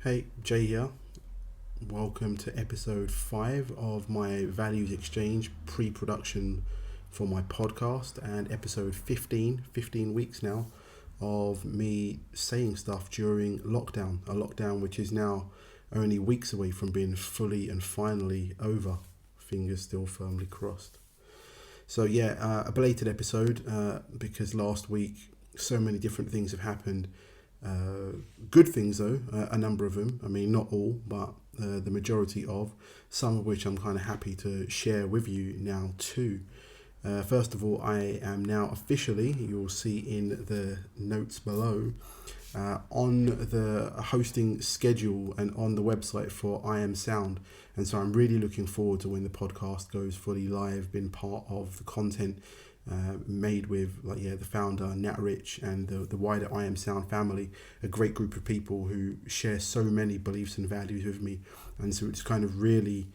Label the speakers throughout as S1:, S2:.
S1: Hey, Jay here. Welcome to episode 5 of my Values Exchange pre-production for my podcast, and episode 15 weeks now of me saying stuff during lockdown, a lockdown which is now only weeks away from being fully and finally over. Fingers still firmly crossed. So yeah, a belated episode because last week so many different things have happened. Good things though, a number of them. I mean, not all, but the majority of, some of which I'm kind of happy to share with you now too. First of all, I am now officially, you'll see in the notes below, on the hosting schedule and on the website for I Am Sound. And so I'm really looking forward to when the podcast goes fully live, being part of the content made with the founder Nat Rich and the wider I Am Sound family, a great group of people who share so many beliefs and values with me. And so it's kind of really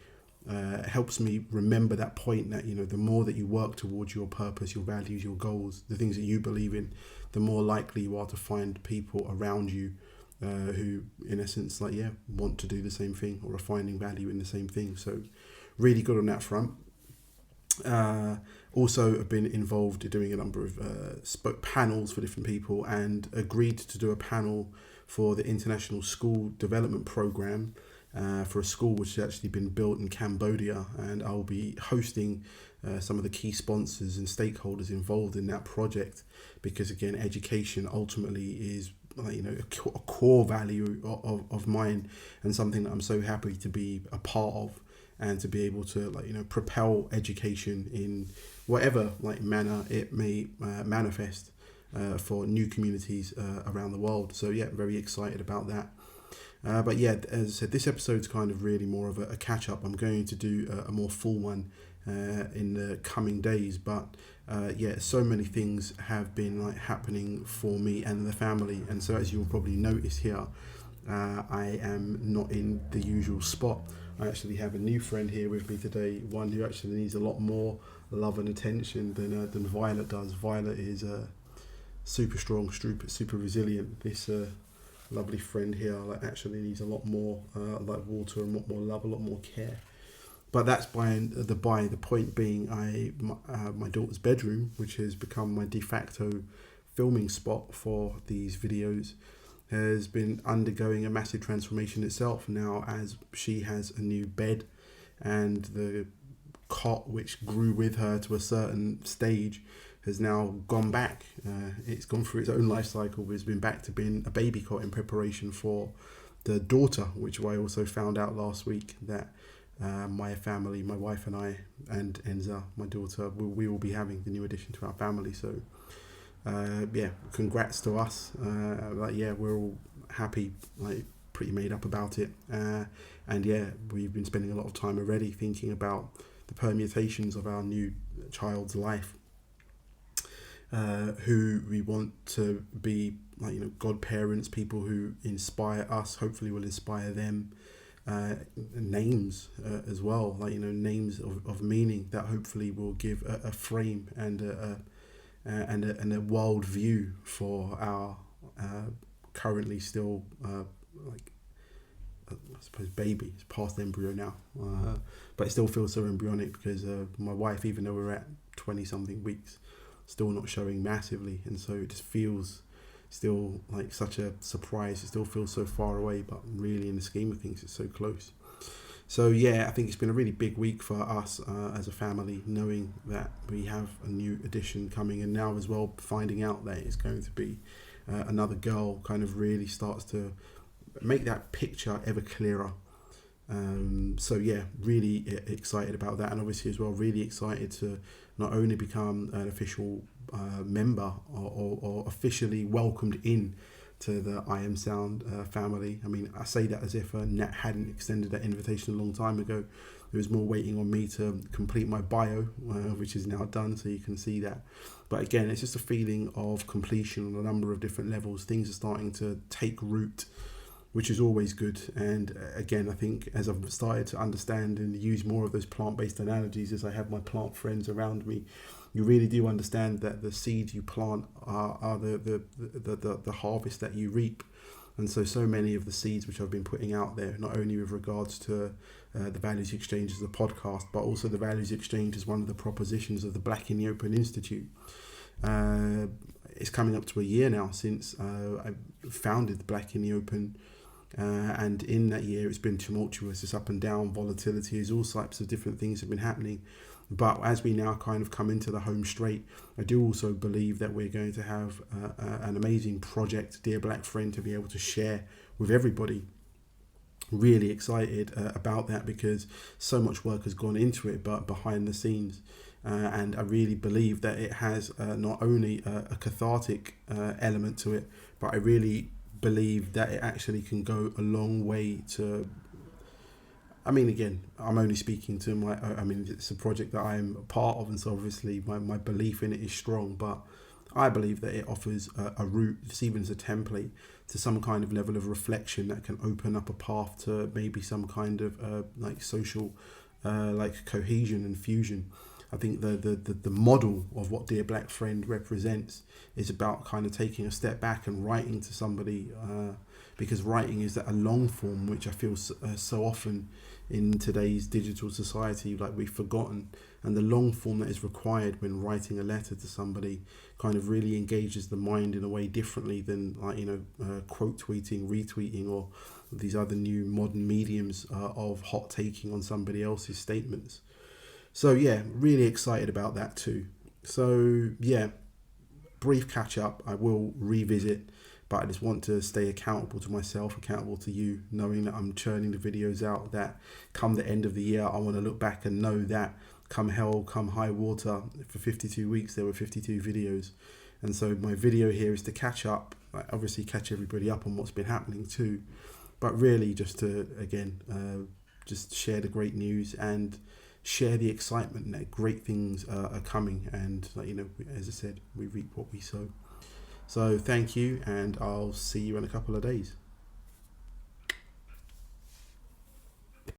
S1: helps me remember that point that, you know, the more that you work towards your purpose, your values, your goals, the things that you believe in, the more likely you are to find people around you who in essence want to do the same thing or are finding value in the same thing. So really good on that front. Also have been involved in doing a number of panels for different people, and agreed to do a panel for the International School Development Program for a school which has actually been built in Cambodia, and I'll be hosting some of the key sponsors and stakeholders involved in that project, because again, education ultimately is a core value of mine, and something that I'm so happy to be a part of, and to be able to propel education in whatever manner it may manifest for new communities around the world. So yeah, very excited about that. But yeah, as I said, this episode's kind of really more of a catch up. I'm going to do a more full one in the coming days, but so many things have been happening for me and the family, and so as you'll probably notice here, I am not in the usual spot. I actually have a new friend here with me today, one who actually needs a lot more love and attention than Violet does. Violet is super strong, super resilient. This lovely friend here actually needs a lot more water, and a lot more love, a lot more care. But that's by the point being, my daughter's bedroom, which has become my de facto filming spot for these videos, has been undergoing a massive transformation itself now, as she has a new bed, and the cot which grew with her to a certain stage has now gone back. It's gone through its own life cycle, but it's been back to being a baby cot in preparation for the daughter, which I also found out last week that my family, my wife and I, and Enza, my daughter, we will be having the new addition to our family. So congrats to us. We're all happy, pretty made up about it. And we've been spending a lot of time already thinking about the permutations of our new child's life, who we want to be godparents, people who inspire us, hopefully will inspire them. Names as well, names of meaning that hopefully will give a frame and a world view for our currently still I suppose baby. It's past embryo now, but it still feels so embryonic because my wife, even though we're at 20 something weeks, still not showing massively, and so it just feels still like such a surprise. It still feels so far away, but really in the scheme of things, it's so close. So I think it's been a really big week for us as a family, knowing that we have a new addition coming, and now as well finding out that it's going to be another girl kind of really starts to make that picture ever clearer. Really excited about that, and obviously as well really excited to not only become an official member or officially welcomed in to the I Am Sound family. I mean, I say that as if Nat hadn't extended that invitation a long time ago. There was more waiting on me to complete my bio, which is now done, so you can see that. But again, it's just a feeling of completion on a number of different levels. Things are starting to take root, which is always good. And again, I think as I've started to understand and use more of those plant-based analogies, as I have my plant friends around me, you really do understand that the seeds you plant are the harvest that you reap. And so many of the seeds which I've been putting out there, not only with regards to the Values Exchange as a podcast, but also the Values Exchange as one of the propositions of the Black in the Open Institute. It's coming up to a year now since I founded the Black in the Open, and in that year it's been tumultuous. It's up and down, volatility, all types of different things have been happening. But as we now kind of come into the home straight, I do also believe that we're going to have an amazing project, Dear Black Friend, to be able to share with everybody. Really excited about that, because so much work has gone into it, but behind the scenes. And I really believe that it has not only a cathartic element to it, but I really believe that it actually can go a long way to... I mean, again, I'm only speaking to my... I mean, it's a project that I'm a part of, and so obviously my belief in it is strong, but I believe that it offers a route, just even as a template, to some kind of level of reflection that can open up a path to maybe some kind of like social like cohesion and fusion. I think the model of what Dear Black Friend represents is about kind of taking a step back and writing to somebody, because writing is that a long form, which I feel so often in today's digital society, like we've forgotten. And the long form that is required when writing a letter to somebody kind of really engages the mind in a way differently than, like, quote tweeting, retweeting, or these other new modern mediums of hot taking on somebody else's statements. So yeah, really excited about that too. So yeah, brief catch up. I will revisit, but I just want to stay accountable to myself, accountable to you, knowing that I'm churning the videos out, that come the end of the year, I want to look back and know that come hell, come high water, for 52 weeks, there were 52 videos. And so my video here is to catch up, obviously catch everybody up on what's been happening too, but really just to, again, just share the great news and share the excitement that great things are coming. And, as I said, we reap what we sow. So thank you, and I'll see you in a couple of days.